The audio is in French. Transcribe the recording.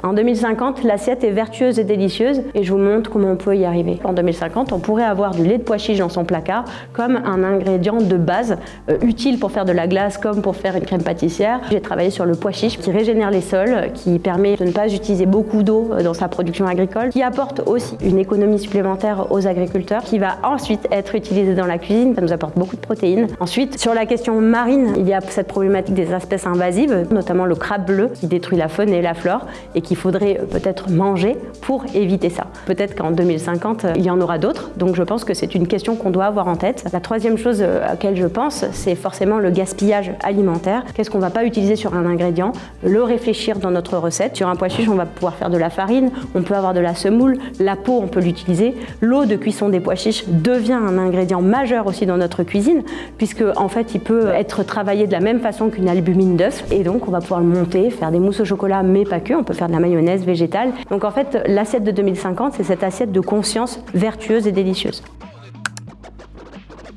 En 2050, l'assiette est vertueuse et délicieuse et je vous montre comment on peut y arriver. En 2050, on pourrait avoir du lait de pois chiche dans son placard comme un ingrédient de base utile pour faire de la glace comme pour faire une crème pâtissière. J'ai travaillé sur le pois chiche qui régénère les sols, qui permet de ne pas utiliser beaucoup d'eau dans sa production agricole, qui apporte aussi une économie supplémentaire aux agriculteurs, qui va ensuite être utilisé dans la cuisine. Ça nous apporte beaucoup de protéines. Ensuite, sur la question marine, il y a cette problématique des espèces invasives, notamment le crabe bleu qui détruit la faune et la flore et qu'il faudrait peut-être manger pour éviter ça. Peut-être qu'en 2050, il y en aura d'autres, donc je pense que c'est une question qu'on doit avoir en tête. La troisième chose à laquelle je pense, c'est forcément le gaspillage alimentaire. Qu'est-ce qu'on ne va pas utiliser sur un ingrédient? Le réfléchir dans notre recette. Sur un pois chiche, on va pouvoir faire de la farine, on peut avoir de la semoule, la peau, on peut l'utiliser. L'eau de cuisson des pois chiches devient un ingrédient majeur aussi dans notre cuisine, puisque en fait, il peut être travaillé de la même façon qu'une albumine d'œuf, et donc on va pouvoir le monter, faire des mousses au chocolat, mais pas que, on peut faire de la mayonnaise végétale. Donc en fait, l'assiette de 2050, c'est cette assiette de conscience vertueuse et délicieuse.